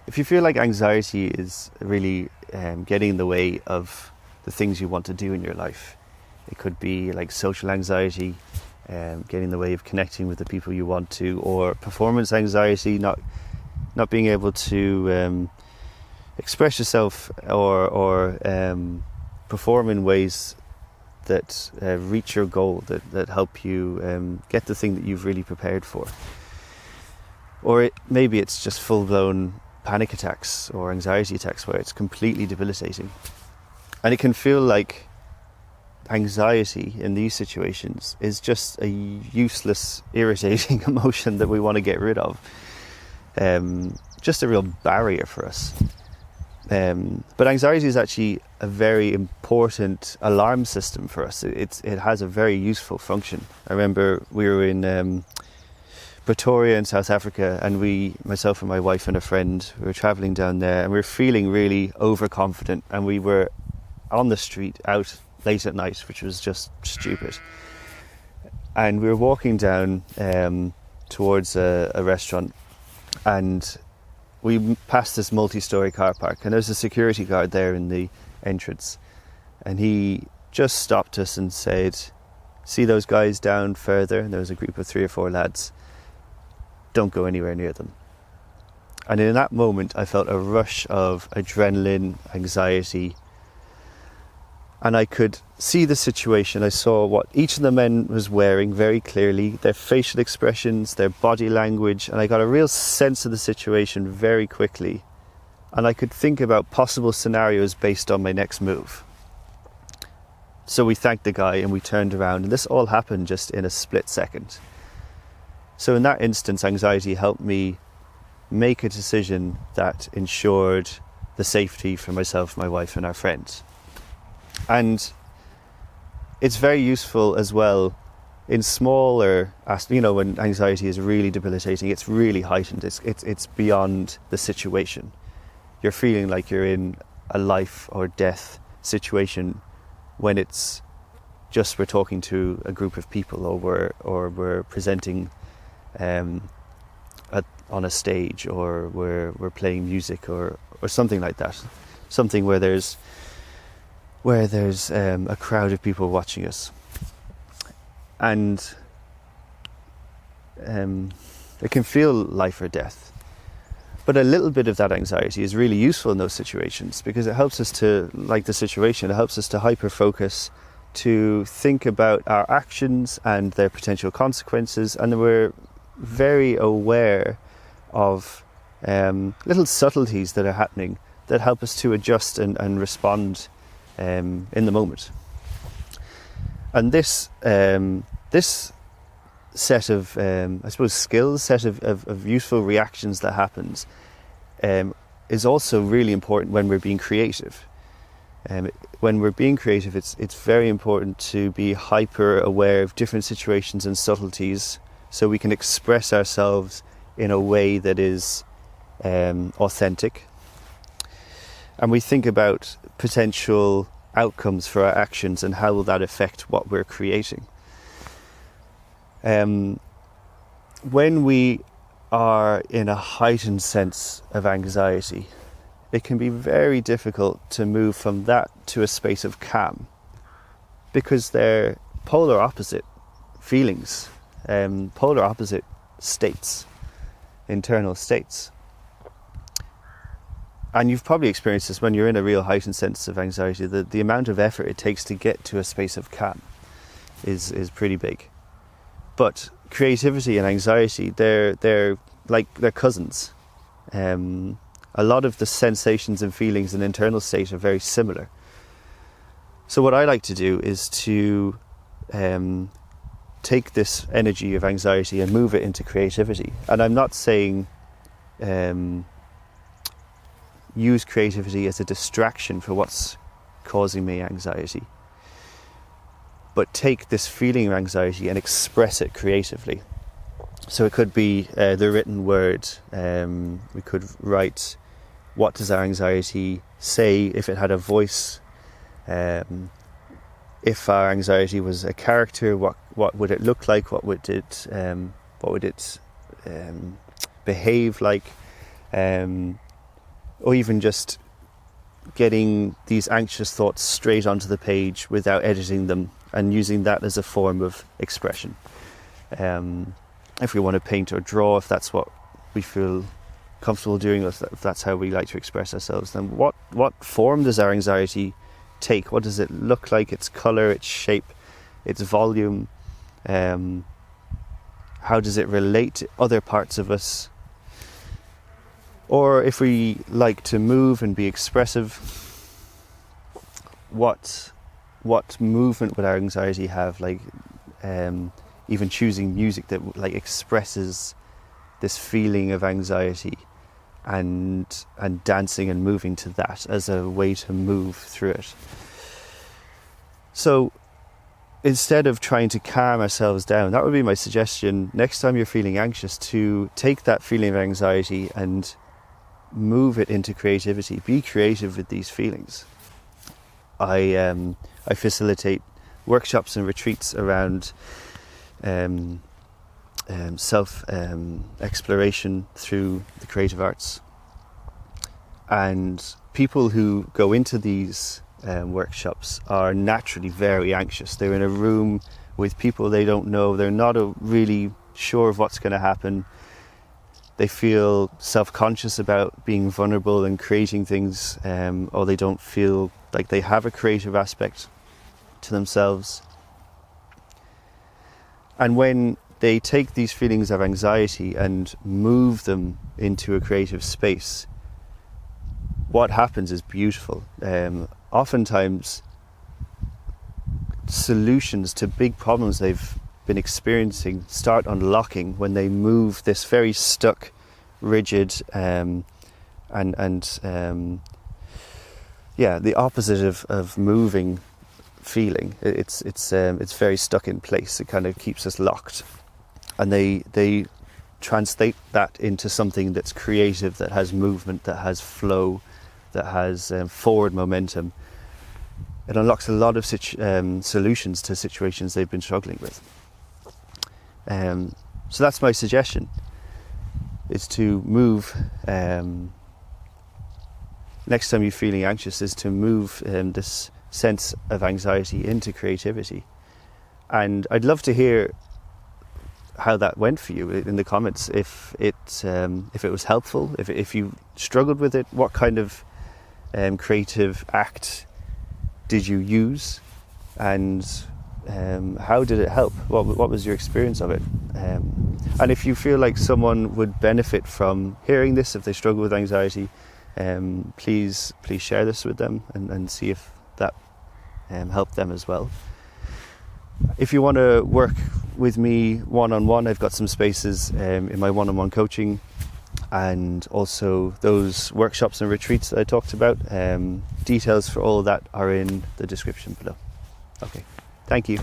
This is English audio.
if you feel like anxiety is really getting in the way of the things you want to do in your life, it could be like social anxiety, getting in the way of connecting with the people you want to, or performance anxiety, not being able to express yourself or perform in ways that reach your goal, that help you get the thing that you've really prepared for. Or maybe it's just full-blown panic attacks or anxiety attacks where it's completely debilitating. And it can feel like anxiety in these situations is just a useless, irritating emotion that we want to get rid of. Just a real barrier for us. But anxiety is actually a very important alarm system for us. It has a very useful function. I remember we were in Pretoria in South Africa, and myself and my wife and a friend, we were travelling down there, and we were feeling really overconfident, and we were on the street out late at night, which was just stupid. And we were walking down towards a restaurant, and we passed this multi-storey car park, and there's a security guard there in the entrance, and he just stopped us and said, "See those guys down further?" And there was a group of 3 or 4 lads. "Don't go anywhere near them." And in that moment I felt a rush of adrenaline, anxiety, and I could see the situation. I saw what each of the men was wearing very clearly, their facial expressions, their body language, and I got a real sense of the situation very quickly. And I could think about possible scenarios based on my next move. So we thanked the guy and we turned around, and this all happened just in a split second. So in that instance, anxiety helped me make a decision that ensured the safety for myself, my wife, and our friends. And it's very useful as well in smaller, when anxiety is really debilitating, it's really heightened, it's beyond the situation. You're feeling like you're in a life or death situation when it's just we're talking to a group of people, or we're presenting on a stage, or we're playing music, or something like that. Something where there's a crowd of people watching us. And it can feel life or death. But a little bit of that anxiety is really useful in those situations, because it helps us to, like the situation, it helps us to hyper-focus, to think about our actions and their potential consequences, and we're very aware of little subtleties that are happening that help us to adjust and respond in the moment. And this set of, I suppose, skills, set of useful reactions that happens is also really important when we're being creative. When we're being creative, it's very important to be hyper aware of different situations and subtleties, so we can express ourselves in a way that is authentic. And we think about potential outcomes for our actions and how will that affect what we're creating. When we are in a heightened sense of anxiety, it can be very difficult to move from that to a space of calm, because they're polar opposite feelings, polar opposite states, internal states. And you've probably experienced this when you're in a real heightened sense of anxiety. The amount of effort it takes to get to a space of calm is pretty big. But creativity and anxiety, they're cousins. A lot of the sensations and feelings and internal state are very similar. So what I like to do is to take this energy of anxiety and move it into creativity. And I'm not saying use creativity as a distraction for what's causing me anxiety, but take this feeling of anxiety and express it creatively. So it could be the written word. We could write, what does our anxiety say if it had a voice? If our anxiety was a character, what would it look like? What would it behave like? or even just getting these anxious thoughts straight onto the page without editing them and using that as a form of expression. If we want to paint or draw, if that's what we feel comfortable doing, if that's how we like to express ourselves, then what form does our anxiety take? What does it look like? Its colour, its shape, its volume. How does it relate to other parts of us? Or if we like to move and be expressive, what movement would our anxiety have? Like even choosing music that like expresses this feeling of anxiety, and dancing and moving to that as a way to move through it. So instead of trying to calm ourselves down, that would be my suggestion next time you're feeling anxious, to take that feeling of anxiety and move it into creativity. Be creative with these feelings. I facilitate workshops and retreats around self exploration through the creative arts, and people who go into these workshops are naturally very anxious. They're in a room with people they don't know. They're not really sure of what's going to happen. They feel self-conscious about being vulnerable and creating things, or they don't feel like they have a creative aspect to themselves. And when they take these feelings of anxiety and move them into a creative space, what happens is beautiful. Oftentimes, solutions to big problems they've been experiencing start unlocking when they move this very stuck, rigid, the opposite of moving feeling. It's very stuck in place. It kind of keeps us locked, and they translate that into something that's creative, that has movement, that has flow, that has forward momentum. It unlocks a lot of solutions to situations they've been struggling with. So that's my suggestion, is to move, next time you're feeling anxious, is to move this sense of anxiety into creativity. And I'd love to hear how that went for you in the comments. If it was helpful, if you struggled with it, what kind of creative act did you use, and how did it help? What was your experience of it? And if you feel like someone would benefit from hearing this, if they struggle with anxiety, please share this with them and see if that helped them as well. If you want to work with me one-on-one, I've got some spaces in my one-on-one coaching, and also those workshops and retreats that I talked about. Details for all of that are in the description below. Okay, thank you.